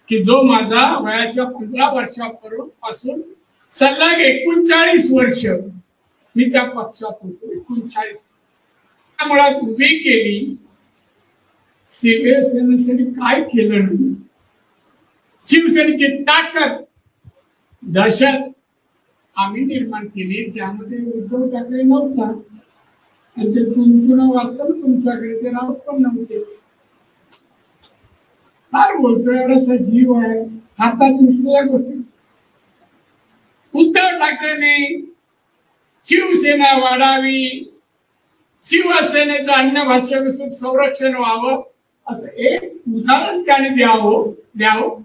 की जो माझा वयाच्या 15 वर्षापासून सलग 39 वर्ष मी त्या पक्षात होतो. 39 मुळात उभी केली. शिवसेनेसाठी काय केलं नाही. शिवसेनेची ताकद दहशत आम्ही निर्माण केली. त्यामध्ये उद्धव ठाकरे नव्हता आणि ते तुमचं वाचतं तुमच्याकडे ते राहत पण नव्हते. फार बोलतो एवढासा जीव आहे हातात नसलेल्या गोष्टी. उद्धव ठाकरेने शिवसेना वाढावी, शिवसेनेचं अन्न भाषा संरक्षण व्हावं असं एक उदाहरण त्याने द्यावं.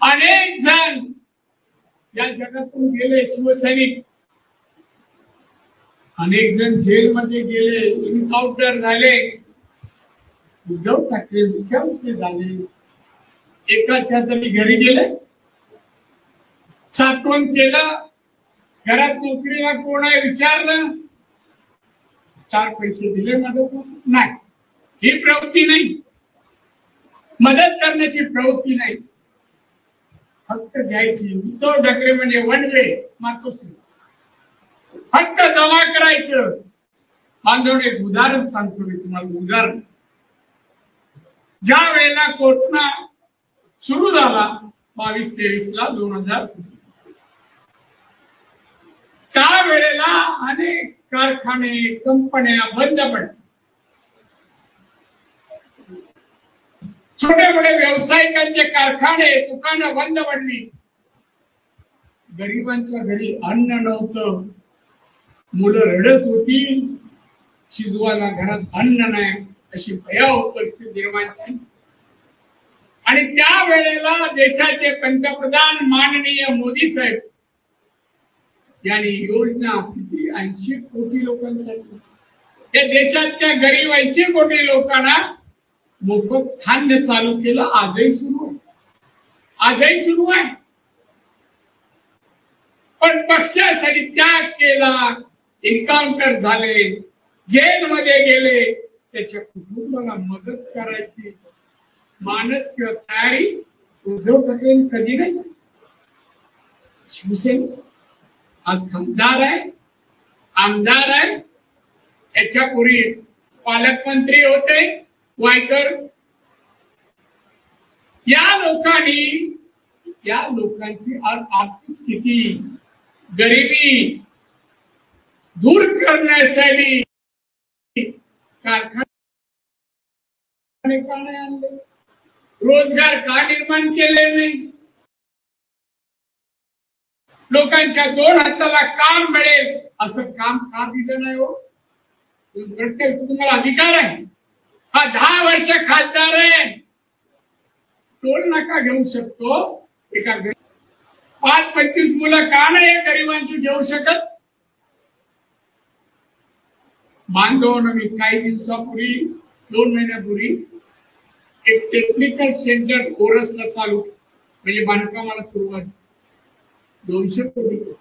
अनेक जण या जगातून गेले शिवसैनिक, अनेक जण जेलमध्ये गेले, एन्काउंटर झाले. उद्धव ठाकरे मुख्यमंत्री झाले, एकाच्या तरी घरी गेले, साठवण केलं, घरात नोकरीला कोण आहे विचारलं, 4 पैसे दिले मदत नाही. ही प्रवृत्ती नाही, मदत करण्याची प्रवृत्ती नाही, फक्त द्यायची. उद्धव ठाकरे म्हणजे वन वे मातोश्री, फक्त जमा करायचं. बांधवणे एक उदाहरण सांगतो मी तुम्हाला. उदाहरण, ज्या वेळेला कोरोना सुरू झाला 22-23 ला 2000, त्यावेळेला अनेक कारखाने कंपन्या बंद पडल्या. छोटे मोठे व्यावसायिकांचे कारखाने दुकानं बंद पडली. गरिबांच्या घरी अन्न नव्हतं, मुलं रडत होती, शिजवायला घरात अन्न नाही, अशी भयावह परिस्थिती निर्माण झाली. आणि त्या वेळेला देशाचे पंतप्रधान माननीय मोदी साहेब यांनी योजना किती 80 कोटी लोकांसाठी, या देशातल्या गरीब 80 कोटी लोकांना मोफत धान्य चालू केलं. आजही सुरू आहे. पण पक्षासाठी त्याग केला, एन्काउंटर झाले, जेलमध्ये गेले. त्याच्या कुटुंबाला मदत करायची मानस किंवा तयारी उद्धव ठाकरे कधी नाही. शिवसेना आज खासदार आहे, आमदार आहे, याच्यापूर्वी पालकमंत्री होते वायकर. या लोकांची आर्थिक स्थिती, गरिबी दूर करण्यासाठी कारखाने का नाही आणले, रोजगार का निर्माण केले नाही, लोकांच्या 2 हाताला काम मिळेल असं काम का दिलं नाही. हो, तुम्हाला अधिकार आहे. हा 10 वर्ष खासदार आहे, टोल नाका घेऊ शकतो. एका 5-25 मुलं का नाही गरिबांची घेऊ शकत. बांधवनं मी काही दिवसापूर्वी 2 महिन्यापूर्वी एक टेक्निकल सेंटर कोरसला चालू, म्हणजे बांधकामाला सुरुवात 200 कोटीचा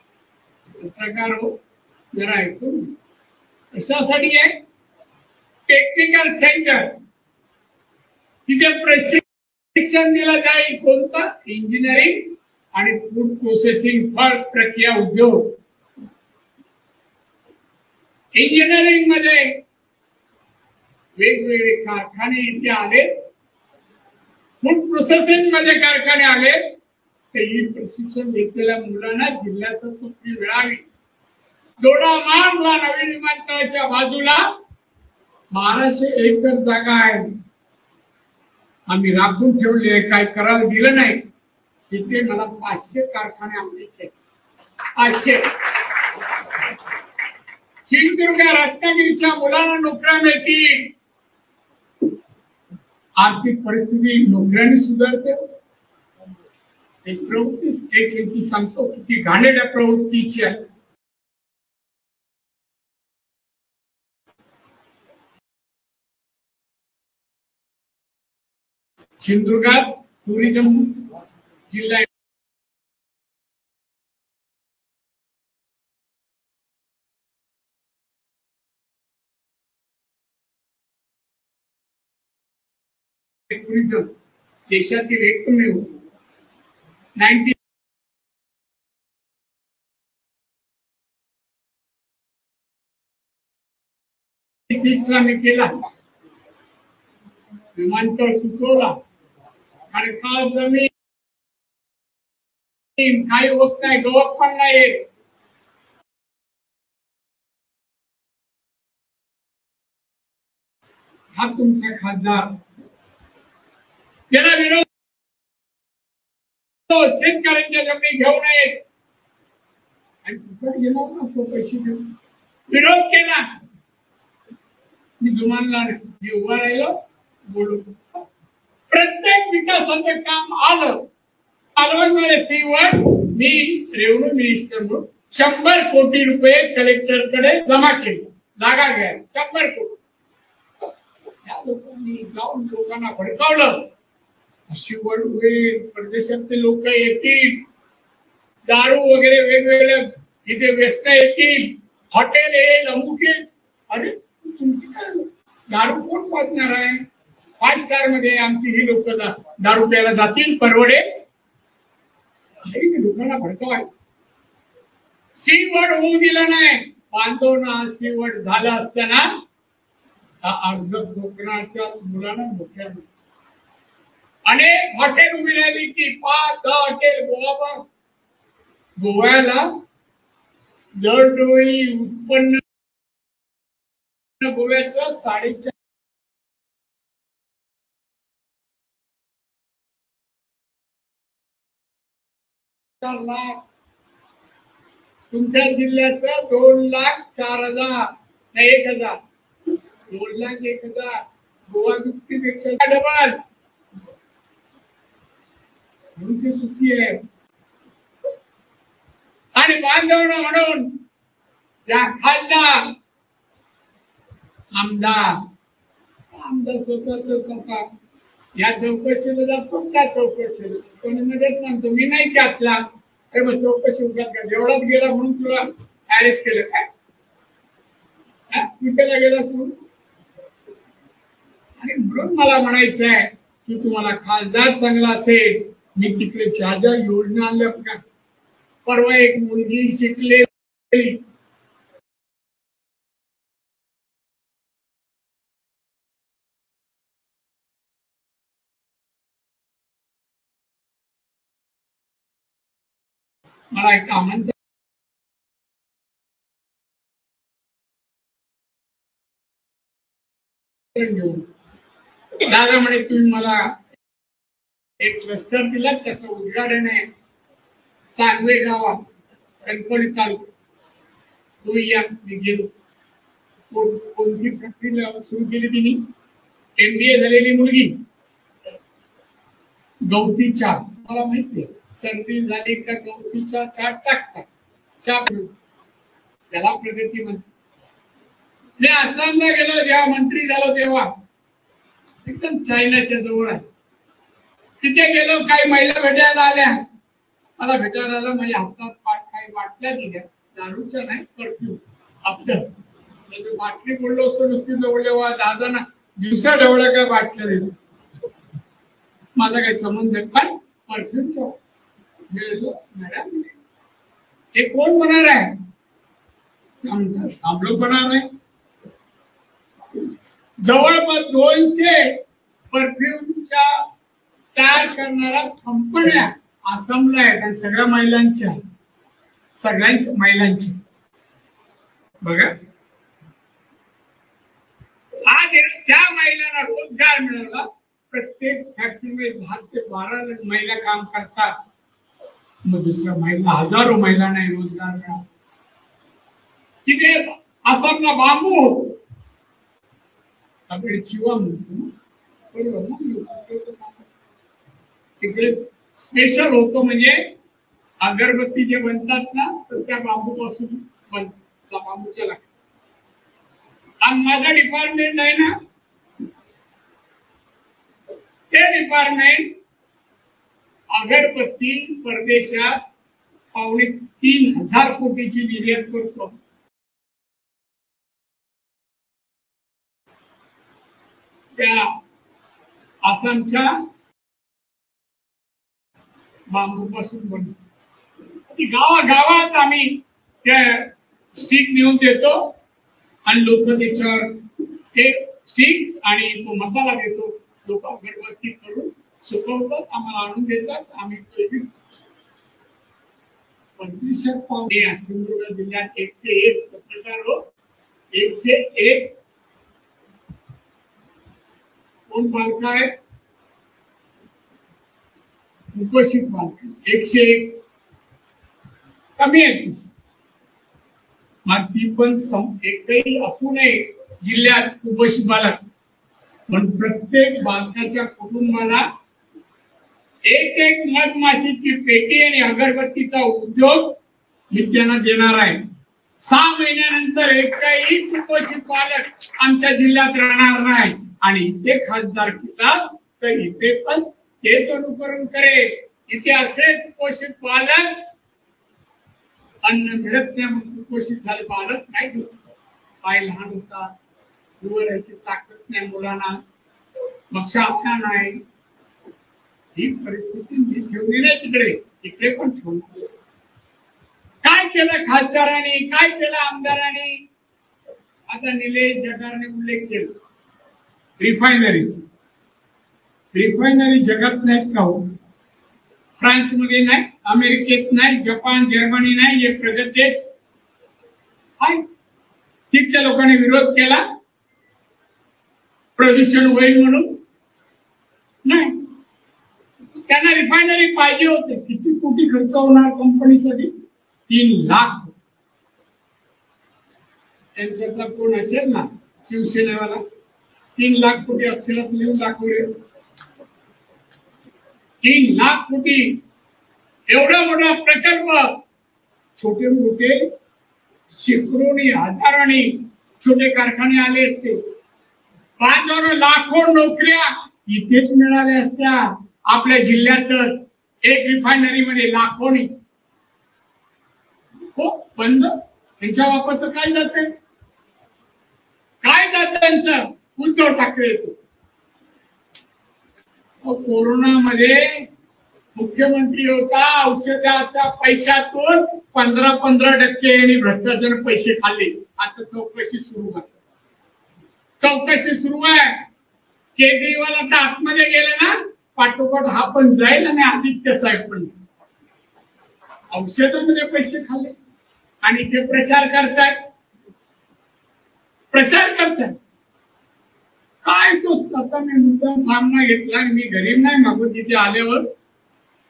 प्रकार. हो, जरा ऐकून कशासाठी आहे टेक्निकल सेंटर. तिथे प्रशिक्षण दिलं जाईल. कोणतं? इंजिनिअरिंग आणि फूड प्रोसेसिंग, फळ प्रक्रिया उद्योग. इंजिनिअरिंग मध्ये वेगवेगळे कारखाने इथे आले, फूड प्रोसेसिंग मध्ये कारखाने आले. ते प्रशिक्षण घेतलेल्या मुलांना जिल्ह्यात नोकरी मिळावी. दोडामार्गला नवीन विमानतळाच्या बाजूला 1200 एकर जागा आहे, आम्ही राखून ठेवली आहे, काय करायला दिलं नाही. तिथे मला 500 कारखाने आणायचे. 500. सिंधुदुर्ग रत्नागिरीच्या मुलांना नोकऱ्या मिळतील. आर्थिक परिस्थिती नोकऱ्यांनी सुधारते. एक प्रवृत्ती एक सांगतो किती घाणेरड्या प्रवृत्तीची आहे. सिंधुदुर्गात टुरिझम जिल्हा टुरिझम देशातील एकमेव 96 ला मी केला, विमानतळ सुचवला, खडकाळ जमीन काही होत नाही, गवत पण नाही. हा तुमचा खासदार त्याला विरोध, शेतकऱ्यांच्या जमिनी घेऊ नये आणि घेणार ना तो पैसे घेऊन विरोध केला. मी जुमानला मी उभा राहिलो, बोलू. प्रत्येक विकासाचं काम आलं मालवण सीवर मी रेव्हन्यू मिनिस्टर म्हणून 100 कोटी रुपये कलेक्टर कडे जमा केले. जागा घ्या 100 कोटी. त्या लोकांनी जाऊन लोकांना भडकावलं. शिवड होईल, परदेशातले लोक येतील, दारू वगैरे वेगवेगळ्या इथे व्यस्त येतील, हॉटेल येईल, अमुक येईल. अरे तुमची काय दारू कोण पाजणार आहे? 5 स्टार मध्ये आमची ही लोक दारू प्यायला जातील, परवडे. लोकांना भडकवायचं. सीवड होऊ दिलं नाही. बांधवना सीवड झालं असताना अर्ध कोकणाच्या मुलांना मोठ्या अनेक हॉटेल उभी राहिली की 5-10 हॉटेल गोव्याला दरडोई उत्पन्न गोव्याचं 4.5 लाख, तुमच्या जिल्ह्याचं 2,04,000 नाही 1,000, 2,01,000. गोवा दुप्पटीपेक्षा डबल. तुमची सुखी आहे. आणि बांधवणं म्हणून या खासदार आमदार स्वतःच आता या चौकशीला जातो त्या चौकशीला कोणी मदत म्हणतो मी नाही त्यातला. अरे मग चौकशी उगाच का जेवढाच गेला म्हणून तुला अरेस्ट केलं काय? कुठेला गेला तू? आणि म्हणून मला म्हणायचं आहे की तुम्हाला खासदार चांगला असेल. मी तिकडे ज्या ज्या योजना आणल्या बघा. परवा एक मुलगी शिकलेली मला एक आमंत्रण घेऊन दादा म्हणे तुम्ही मला एक क्लस्टर दिला, त्याचं उद्घाटन आहे सांगवे गावात कणकोली तालुका. तो या मी गेलो. कोणती फॅक्टरी सुरू केली तिने? MBA झालेली मुलगी. गवती चहा मला माहिती आहे. सर्दी झाली का गवतीचा चहा टाकतात. चहा त्याला प्रगती म्हणतात. मी आसामला गेलो जेव्हा मंत्री झालो तेव्हा एकदम चायनाच्या जवळ आहे. तिथे गेलो, काही महिला भेटायला आल्या. मला भेटायला आलं, माझ्या हातात काही बाटल्या दिल्या. दारूच्या नाही, परफ्यूम आपलं. बाटली बोललो असतो नुसती जवळ दादांना दिवसा ढवळ्या काय बाटल्या दिल्या. माझा काही संबंध पण परफ्यूम मॅडम हे कोण होणार आहे? हम लोग बना रहे. जवळपास 200 परफ्यूमच्या तयार करणाऱ्या कंपन्या आसामला आहेत आणि सगळ्या महिलांच्या, सगळ्यांच्या महिलांच्या. बघा आज त्या महिलांना रोजगार मिळाला. प्रत्येक फॅक्टरीमध्ये 10 ते 12 महिला काम करतात. मग दुसऱ्या महिला हजारो महिलांना रोजगार मिळाला. तिथे आसामला बांबू होतो, आपले चिवा म्हणतो तिकडे स्पेशल होतो. म्हणजे अगरबत्ती जे बनतात ना तर त्या बांबू पासून बनतात, बांबूच्या लागतात. आणि माझं डिपार्टमेंट आहे ना, ते डिपार्टमेंट अगरबत्ती परदेशात 3,500 कोटीची निर्यात करतो. त्या आसामच्या बांबूपासून बनतो. गावागावात आम्ही त्या स्टिक नेऊन देतो आणि लोक त्याच्यावर ते स्टिक आणि तो मसाला देतो. लोक अगरबत्ती करून सुकवतात, आम्हाला आणून देतात, आम्ही सिंधुदुर्ग जिल्ह्यात 101 पत्रकार हो, 101 कोण बालक आहेत, कुपोषित बालक 101 कमी आहेत. मग ती पण एकही असू नये जिल्ह्यात कुपोषित बालक, पण प्रत्येक बालकाच्या कुटुंबाला एक मधमाशीची पेटी आणि अगरबत्तीचा उद्योग मी त्यांना देणार आहे. 6 महिन्यानंतर एकही कुपोषित बालक आमच्या जिल्ह्यात राहणार नाही. आणि इथे खासदार केला तर इथे पण तेच अनुकरण करेल. इथे असे कुपोषित बालक अन्न मिळत नाही म्हणून कुपोषित झाले बालक नाही होत. पाय लहान होतात, उभं ताकद नाही मुलांना, मग शाखा नाही. ही परिस्थिती मी ठेवली नाही तिकडे, इकडे पण ठेवली. काय केलं खासदारांनी, काय केलं आमदारांनी? आता निलेश जठारने उल्लेख केला रिफायनरीज. रिफायनरी जगात नाहीत का हो? फ्रान्स मध्ये नाही, अमेरिकेत नाही, जपान जर्मनी नाही, हे प्रगत देश आहे. तिथल्या लोकांनी विरोध केला प्रदूषण होईल म्हणून. नाही, त्यांना रिफायनरी पाहिजे होते. किती कोटी खर्च होणार कंपनीसाठी? 3 लाख. त्यांच्यातला कोण असेल ना शिवसेनेवाला, 3 लाख कोटी अक्षरात लिहून दाखवले. 3 लाख कोटी एवढा मोठा प्रकल्प. छोटे मोठे शेकडोनी हजारांनी छोटे कारखाने आले असते. 5 लाखो नोकऱ्या इथेच मिळाल्या असत्या. आपल्या जिल्ह्यातच एक रिफायनरी मध्ये लाखोनी. हो बंद. त्यांच्या बापाचं काय जात, काय जात त्यांचं? उद्धव ठाकरे येतो. कोरोनामध्ये मुख्यमंत्री होता, औषधाच्या पैशातून 15% यांनी भ्रष्टाचार पैसे खाल्ले. आता चौकशी सुरू आहे. चौकशी सुरू आहे. केजरीवाल आता आतमध्ये गेले ना, पाठोपाठ हा पण जाईल आणि आदित्य साहेब पण. औषधामध्ये पैसे खाल्ले आणि ते प्रचार करतात. काय तो आता मी मुद्दाम सामना घेतला. मी गरीब नाही मागून तिथे आल्यावर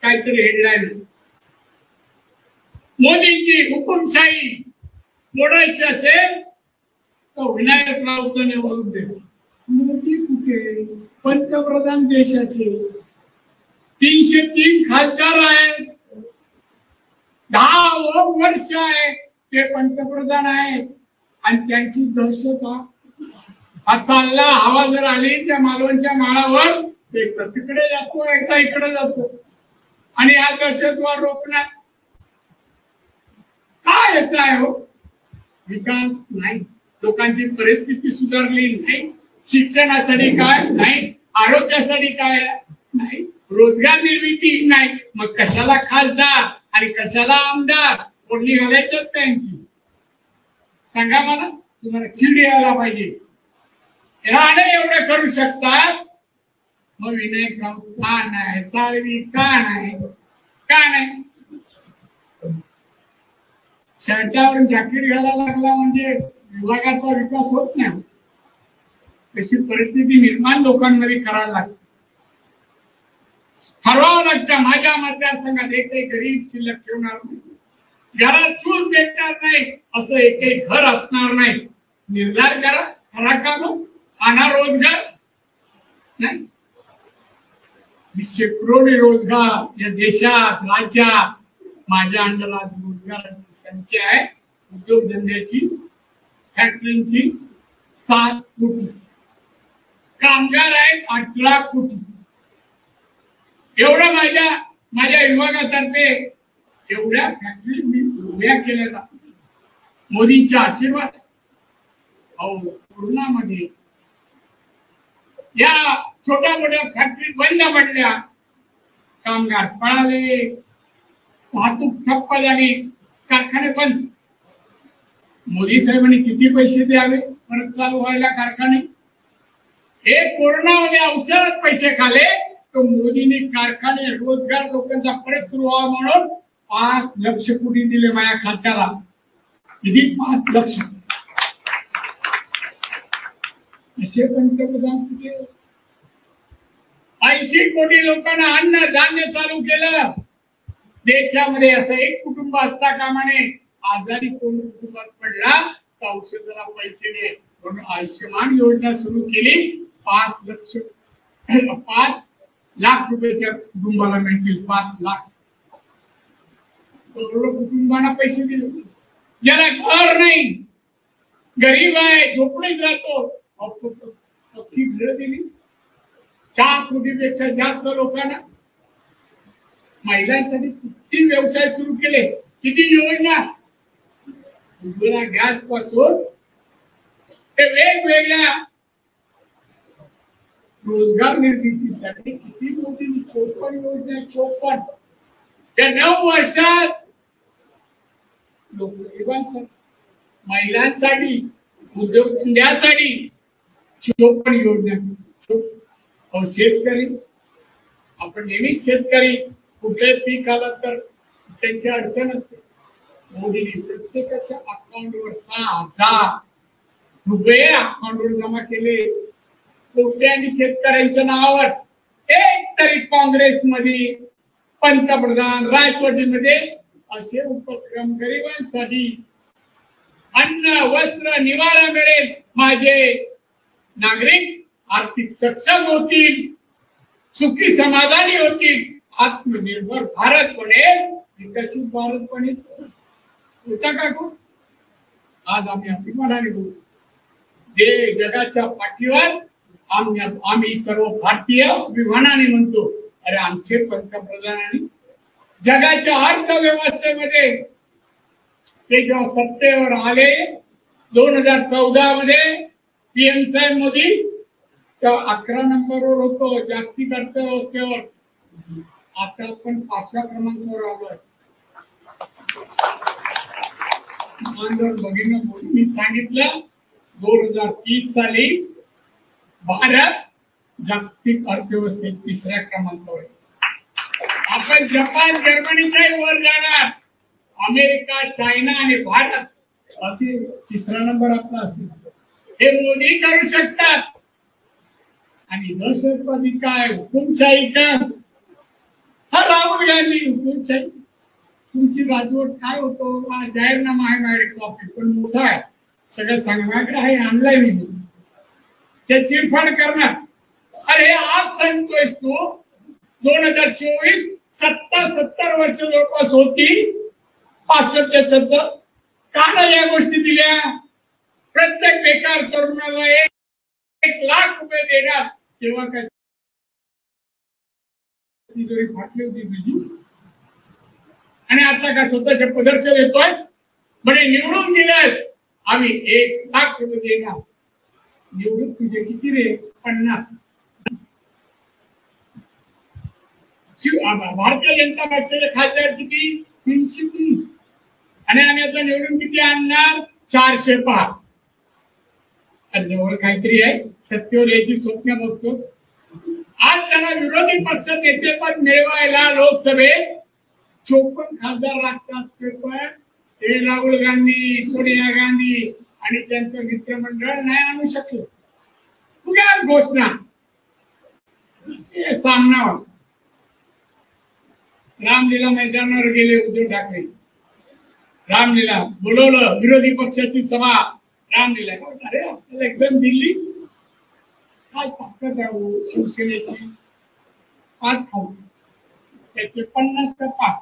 काहीतरी हेडलाईन, मोदींची हुकुमशाही मोडायची असेल तर विनायक राऊत निवडून दे. मोदी कुठे? पंतप्रधान देशाचे 303 खासदार आहेत. 10 वर्ष आहे ते पंतप्रधान आहेत आणि त्यांची दहशत हा चालला. हवा जर आली त्या मालवणच्या माळावर तिकडे जातो, एकदा इकडे जातो आणि हा दहशतवाद रोखणार. काय याचा आहे हो? विकास नाही, लोकांची परिस्थिती सुधारली नाही, शिक्षणासाठी काय नाही, आरोग्यासाठी काय नाही, रोजगार निर्मिती नाही. मग कशाला खासदार आणि कशाला आमदार? कोणी घालायच्यात त्यांची? सांगा मला. तुम्हाला चिड यायला पाहिजे. राणे एवढं करू शकतात, मग विनायक राऊत का नाही? साळवी का नाही? का नाही? शर्टावर जॅकेट घालायला लागला म्हणजे विभागाचा विकास होत नाही. तशी परिस्थिती निर्माण लोकांमध्ये करायला लागते. ठरवावं लागतं. माझ्या मतदारसंघात एकही गरीब शिल्लक ठेवणार नाही, घरात चूल भेटणार नाही, असं एकही घर असणार नाही. निर्धार करा, खरा का आणा रोजगार नाही. शेकडोनी रोजगार या देशात, राज्यात माझ्या अंडरात रोजगाराची संख्या आहे. उद्योगधंद्याची, फॅक्टरीची 7 कोटी, कामगार आहेत 18 कोटी. एवढं माझ्या विभागातर्फे एवढ्या फॅक्टरी मी उभ्या केल्या जातात. मोदींचा आशीर्वाद. कोरोनामध्ये या छोट्या मोठ्या फॅक्टरी बंद पडल्या, कामगार पळाले, वाहतूक ठप्प झाली, कारखाने बंद. मोदी साहेबांनी किती पैसे द्यावे परत चालू व्हायला कारखाने? हे कोरोनामध्ये औषधात पैसे खाले, तो मोदींनी कारखाने, रोजगार लोकांचा परत सुरू व्हावा म्हणून 5 लक्ष कोटी दिले माझ्या खात्याला. किती? 5 लक्ष. असे पंतप्रधान कुठे? 80 कोटी लोकांना अन्न धान्य चालू केलं. देशामध्ये असं एक कुटुंब असता कामा नये, आजारी कोण कुटुंबात पडला तर औषधाला पैसे दे म्हणून आयुष्यमान योजना सुरू केली. 5 लाख रुपये कुटुंबाला मिळतील. 5 लाख करोडो कुटुंबांना पैसे दिले. ज्याला घर नाही, गरीब आहे, झोपडीत राहतो, पक्की घरं दिली. 4 कोटीपेक्षा जास्त लोकांना. महिलांसाठी किती व्यवसाय सुरू केले, किती योजना. उज्ज्वला गॅस पासून ते वेगवेगळ्या रोजगार निर्मितीसाठी किती मोठी 54 योजना. 54 त्या 9 वर्षात लोकसंख्या, महिलांसाठी, उद्योगधंद्यासाठी 54 योजना. शेतकरी, आपण नेहमीच शेतकरी कुठले पीक आलं तर त्यांची अडचण असते. मोदींनी प्रत्येकाच्या अकाउंटवर 6,000 रुपये अकाउंटवर जमा केले. कोट्यावधी शेतकऱ्यांच्या नावावर. एक तरी काँग्रेसमध्ये पंतप्रधान राजवटीमध्ये असे उपक्रम गरिबांसाठी अन्न, वस्त्र, निवारा मिळेल, माझे नागरिक आर्थिक सक्षम होतील, सुखी समाधानी होतील, आत्मनिर्भर भारत बनेल, विकसित भारत बनेल. होता का कोण? आज आम्ही अभिमानाने बोलू. जे जगाच्या पाठीवर आम्ही सर्व भारतीय अभिमानाने म्हणतो, अरे आमचे पंतप्रधानांनी जगाच्या अर्थव्यवस्थेमध्ये ते जेव्हा सत्तेवर आले 2014 मध्ये, पीएम साहेब मोदी तेव्हा 11 नंबरवर होतो जागतिक अर्थव्यवस्थेवर. आता आपण 5व्या क्रमांकावर आलोय. बघितलं, मोदींनी सांगितलं 2030 साली भारत जागतिक अर्थव्यवस्थेत 3ऱ्या क्रमांकावर. आपण जपान, जर्मनीच्या वर जाणार. अमेरिका, चायना आणि भारत असे 3रा नंबर आपला असेल. हे मोदी करू शकतात. आणि दहशतवादी काय, हुकुमशाही काय? हा राहुल गांधी हुकुमशाही. तुमची राजवट काय होतो? जाहीरनामा आहे माझ्याकडे, कॉपी पण मोठा आहे, सगळं सांगण्याकडे आहे, ऑनलाईन. ते चिरफाड करणार. अरे आज सांगतोयस तू 2024 70 वर्ष जवळपास होती, 65 ते 70. का नाही या गोष्टी दिल्या? प्रत्येक बेकार तरुणाला 1 लाख रुपये देणार. तेव्हा काय तिजोरी फाटली होती तुझी? आणि आता का स्वतःच्या पदरच्या देतोय? बरे निवडून दिलास, आम्ही 1 लाख रुपये देणार. निवडून तुझे किती रे? 50. भारतीय जनता पक्षाचे खासदार किती? 330. आणि आम्ही आता निवडून किती आणणार? 405. जवळ काहीतरी आहे, सत्तेवर याची स्वप्न बघतोस. आज त्यांना विरोधी पक्ष नेतेपद मिळवायला लोकसभेत 54 खासदार लागतात. ते राहुल गांधी, सोनिया गांधी आणि त्यांचं मित्रमंडळ नाही आणू शकलं. तुझ्या घोषणा सामना. रामलीला मैदानावर गेले उद्धव ठाकरे. रामलीला बोलवलं, विरोधी पक्षाची सभा. रामलीला अरे आपल्याला एकदम दिल्ली काय ताकद आहे शिवसेनेची. 5 खासदार, त्याचे 50 का 5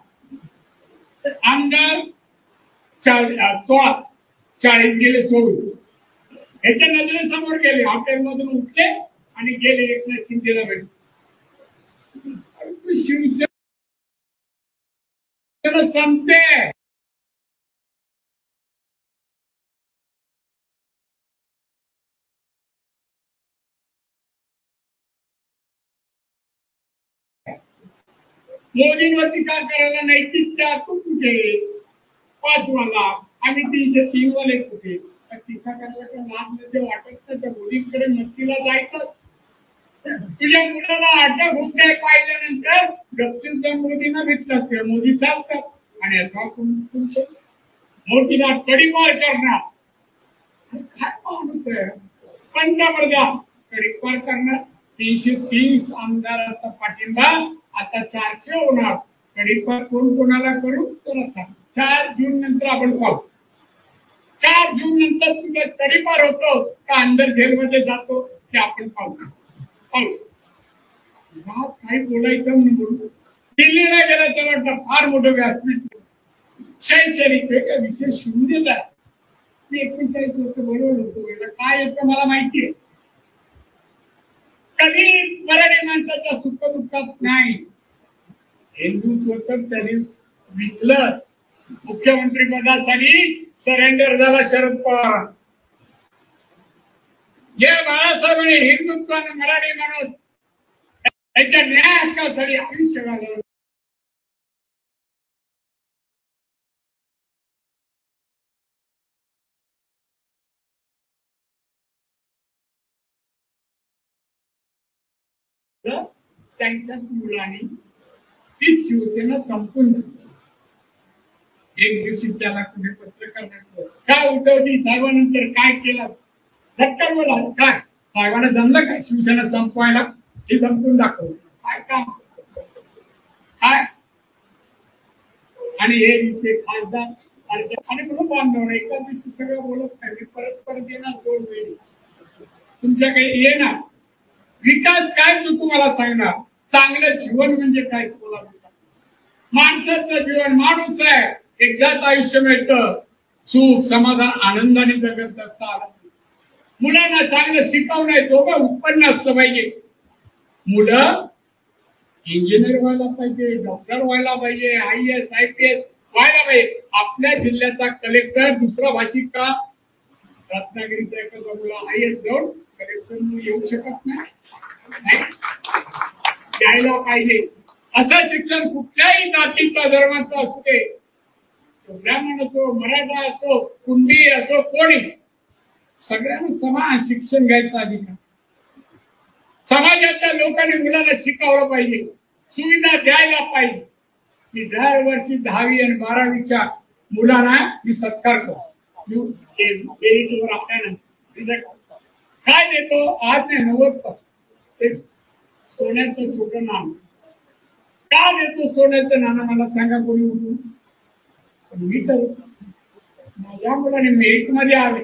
आमदार. 16 40 गेले सोडून. ह्याच्या नजरेसमोर गेले, हॉटेलमधून उठले आणि गेले एकनाथ शिंदेला भेटले. शिवसेना संपते. मोदींवर टीका करायला नैतिकता तू कुठे, 5 वाला आम्ही 303 वाले कुठे, टीका करायला तर लाज वाटत नाही. त्या मोदींकडे मस्तीला जायचं. तुझ्या मुलाला अटक होत आहे पाहिल्यानंतर गपचूप मोदींना भेटतात ते मोदी चालतात आणि मोदीला तडीपार करणार. काय माणूस आहे पंतप्रधान, तडीपार करणार. 330 आमदारांचा पाठिंबा आता 400 होणार. तडीपार कोण कोणाला करू तर आता 4 जून नंतर आपण पाहू. 4 जून नंतर तुझा तडीपार होतो का अंदर जेलमध्ये जातो ते आपण पाहू. काही बोलायचं म्हणून दिल्लीला गेला तेव्हा फार मोठं व्यासपीठ शैक्षणिक विशेष शून्यता. मी 39 वर्ष बरोबर होतो. काय येतं मला माहितीये. कधी मराठी माणसाच्या सुखदुःखात नाही. हिंदुत्व तर त्यांनी विकलं. मुख्यमंत्री पदासाठी सरेंडर झाला शरद पवार. जे बाळासाहेबांनी हिंदुत्वाने मराठी माणूस त्याच्या न्याय हक्कासाठी आयुष्य घालवलं. त्यांच्या मुलांनी ती शिवसेना संपून एक दिवशी त्याला कुठे पत्रकार काय उद्धवजी साहेबांनंतर काय केलं झटकन बोला. काय साहेबांना जमलं काय शिवसेना संपवायला? हे संपून दाखवलं. काय काम काय आणि हे इथे खासदार आणि म्हणून बांधव एका दिवशी सगळं बोलत नाही. परत येणार 2 वेळी तुमच्याकडे येणार. विकास काय तू तुम्हाला सांगणार. चांगलं जीवन म्हणजे काय तुम्हाला सांग. माणसाचं जीवन माणूस आहे. एकदाच आयुष्य मिळतं. सुख समाधान आनंदाने जगत असतात. मुलांना चांगलं शिकवण्याचं उत्पन्न असलं पाहिजे. मुलं इंजिनियर व्हायला पाहिजे, डॉक्टर व्हायला पाहिजे, IAS IPS व्हायला पाहिजे. आपल्या जिल्ह्याचा कलेक्टर दुसरा भाषिक का रत्नागिरीचा एखादा मुला IAS जाऊन कलेक्टर येऊ शकत नाही. यायला पाहिजे. असं शिक्षण कुठल्याही जातीचा धर्माचा असू दे, ब्राह्मण असो, मराठा असो, कुणबी असो, कोणी सगळ्यांना समान शिक्षण घ्यायचा अधिकार. समाजाच्या लोकांनी मुलांना शिकवलं पाहिजे, सुविधा द्यायला पाहिजे. मी दरवर्षी 10वी आणि 12वीच्या मुलांना मी सत्कार करतो. काय देतो आज नाही 90% सोन्याचं छोटं नाणं. का देतो सोन्याचं नाणं मला सांगा कोणी उठून. मी तर माझ्या मुलाने मेरिट मध्ये आले,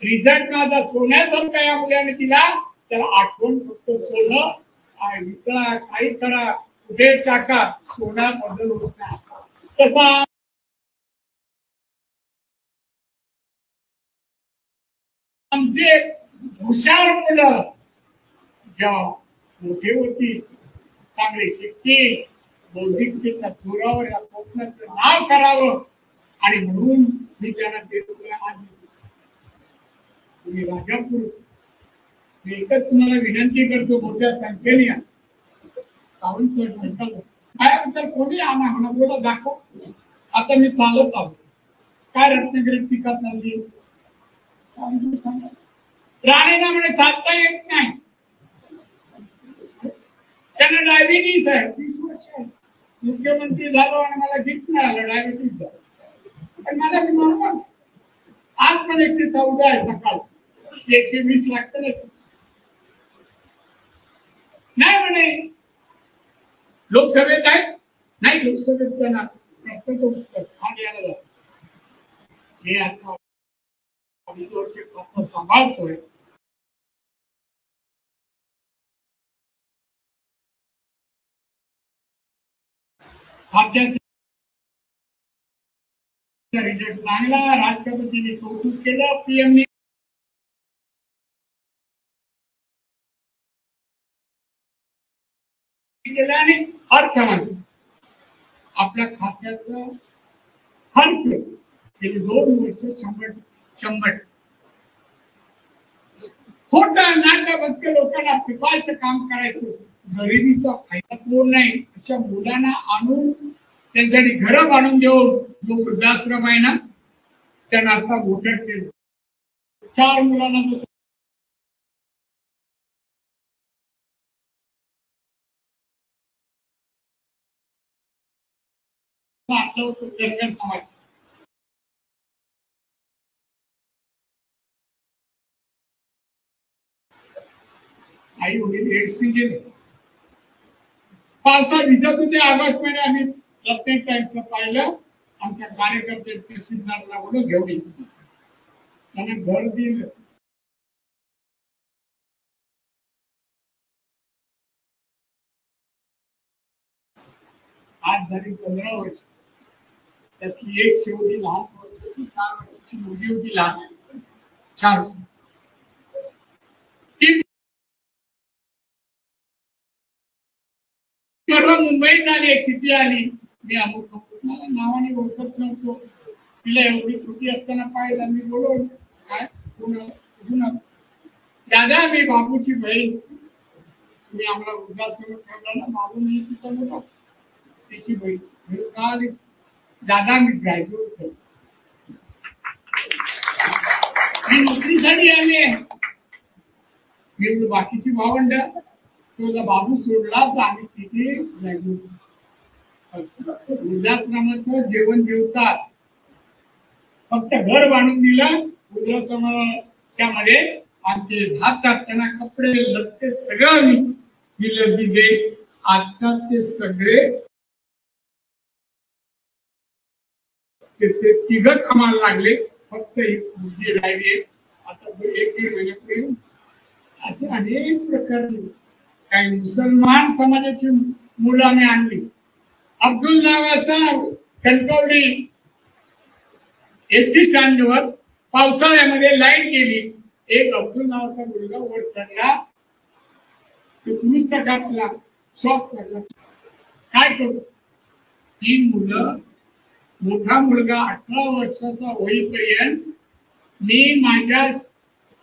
रिझल्ट माझा सोन्यासारखा या मुलाने दिला. त्याला आठवण फक्त सोनं विकला काही करा कुठे टाका सोना बदल होत नाही. तसा आमचे हुशार मुलं जेव्हा मोठे होती, चांगले शिकतील, बौद्धिकतेच्या जोरावर या कोकणाचं नाव करावं आणि म्हणून मी त्यांना देतो. तुम्ही राजापूर मी एकच तुम्हाला विनंती करतो, मोठ्या संख्येने सावंत साहेब कोणी आणा म्हणा बोला दाखव. आता मी चालत आलो. काय रत्नागिरीत टीका चालली राणेना म्हणे चालता येत नाही, त्यांना डायबिटीस आहे, 30 वर्ष आहे. मुख्यमंत्री झालो आणि मला गिफ्ट नाही आलं, डायबिटीस झालं. पण मला मी नॉर्मल आज पण 114 आहे, सकाळ 120 लागतं ना. नाही म्हणे लोकसभेत आहे नाही, लोकसभेत जाणार हे आता 20 वर्ष खाता सांभाळतोय. खात्याचा रिझल्ट चांगला, राष्ट्रपतींनी कौतुक केलं, PM ने केलं आणि अर्थमंत्री आपल्या खात्याचा खर्च गेली 2 वर्ष 100 खोटा नाटक बघते लोकांना पिपायचं काम करायचं. गरिबीचा फायदा पूर्ण नाही अशा मुलांना आणून त्यांच्यासाठी घरं बांधून देऊन जो वृद्धाश्रम आहे ना त्यांना आता मोठं केलं. 4 मुलांना जसं आणलं होतं धनगर समाज आई वडील एड्सने गेले. पावसात भिजत होते. ऑगस्ट महिन्यात आम्ही प्रत्येक टाइमचं पाहिलं. आमच्या कार्यकर्ते तहसीलदारला बोलून घेऊन येतो त्यांना घर दिलं. आज झाली 15 वर्ष. त्यातली एक शेवटी लहान होती, 4 वर्षाची मुलगी होती लहान. 4 परवा मुंबईत आली. एक चिठ्ठी आली. मी अमुक मला नावाने ओळखत नव्हतो. तिला एवढी छोटी असताना पाहिलं. मी बोलवलं काय पुन्हा दादा मी बाबूची बहीण. तुम्ही आम्हाला वृद्धाश्रम ठेवला ना बाबू मी तिचा मोठा त्याची बहीण का आली. दादा मी ग्रॅज्युएट झालो. मी नोकरीसाठी आले. मी बाकीची भावंड तुझा बाबू सोडला तर आम्ही तिथे ग्रॅज्युएट. वृद्धाश्रमाचं जेवण जेवतात. फक्त घर बांधून दिलं वृद्धाश्रमाच्या मध्ये आणि ते राहतात. त्यांना कपडे लत्ते सगळं मी दिले. आता ते सगळे ते 3 कामाला लागले. फक्त एक मुलगी राहिली. आता 1-1.5 महिन्यापूर्वी असे अनेक प्रकार. काही मुसलमान समाजाची मुलं आम्ही आणली. अब्दुल नावाचा कणकवली एसटी स्टँडवर पावसाळ्यामध्ये लाईट गेली. एक अब्दुल नावाचा मुलगा वर चढला. तो दुरुस्त टाकला. शॉक लागला. काय करू. 3 मुलं. मोठा मुलगा 18 वर्षाचा होईपर्यंत मी माझ्या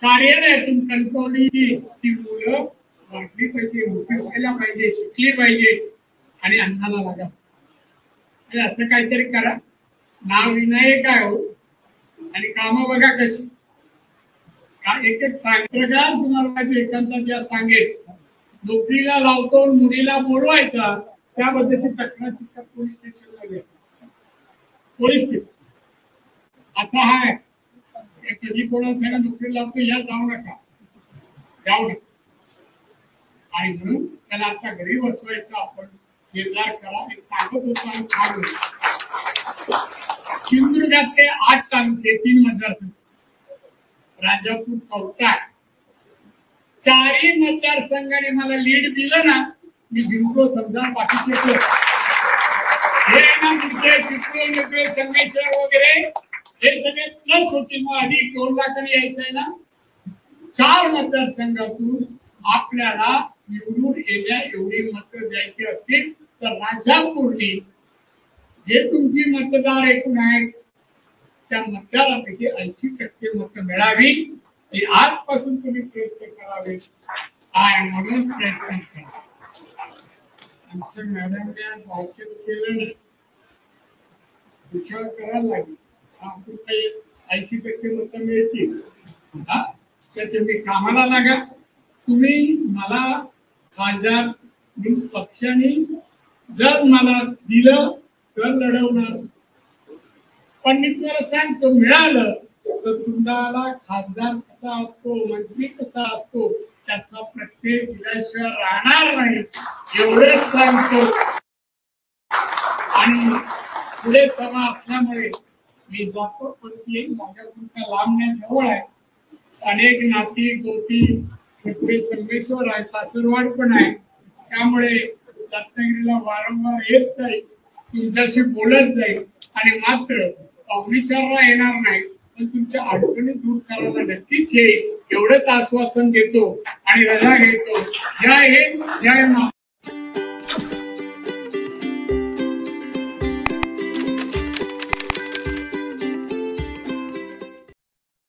कार्यालयातून कणकवली ती मुलं वाटली पाहिजे, मोठी व्हायला पाहिजे, शिकली पाहिजे आणि अन्नाला लागा. असं काहीतरी करा. नाव विनायक आहे हो आणि काम बघा कशी. का एक सांगत्रकार तुम्हाला एखादा ज्या सांगेल नोकरीला लावतो मुलीला बोलवायचा त्याबद्दलची तक्रार तिथं पोलीस स्टेशनला पोलीस स्टेशन असा आहे. कधी कोणाला नोकरी लावतो या जाऊ नका. आणि म्हणून त्याला आता घरी बसवायचं आपण निर्धार करा. एक सांगत होतो. सिंधुदुर्गातले 8 तालुके 3 मतदारसंघ. राजापूर 4था. 4ही मतदारसंघाने मला लीड दिलं ना मी जिंकलो समजा. बाकीचे हे ना चिपळूण संगमेश्वर वगैरे हे सगळे प्लस होतील. मग आधी 2 लाखांनी यायचंय ना. 4 मतदारसंघातून आपल्याला निवडून येण्या एवढी मतं द्यायची असतील तर राजापूरनी जे तुमची मतदार एकूण आहेत त्या मतदारापैकी 80% मतं मिळावी ही आजपासून तुम्ही प्रयत्न करावे आणि म्हणून प्रयत्न करा. आमच्या मॅडमने भाषण केलं नाही. विचार करायला लागेल. आपण काही 80% मतं मिळतील तर तुम्ही कामाला लागा. तुम्ही मला खासदार पक्षाने जर मला दिलं तर लढवणार. पण मी तुम्हाला सांगतो मिळालं तर तुम्हाला खासदार कसा असतो मंत्री कसा असतो त्याचा प्रत्येक दिल्याशिवाय राहणार नाही एवढेच सांगतो. आणि पुढे सभा असल्यामुळे मी जातो. पण माझ्याकडून काय लांब नाही, जवळ आहे. अनेक नाती गोती पुढे संगमेश्वर आहे, सासरवाड पण आहे. त्यामुळे रत्नागिरीला वारंवार येत जाईल, तुमच्याशी बोलत जाईल आणि मात्र अविचारला येणार नाही पण तुमच्या अडचणी दूर करायला नक्कीच येईल एवढंच आश्वासन देतो आणि रजा घेतो. जय हिंद, जय महाराष्ट्र.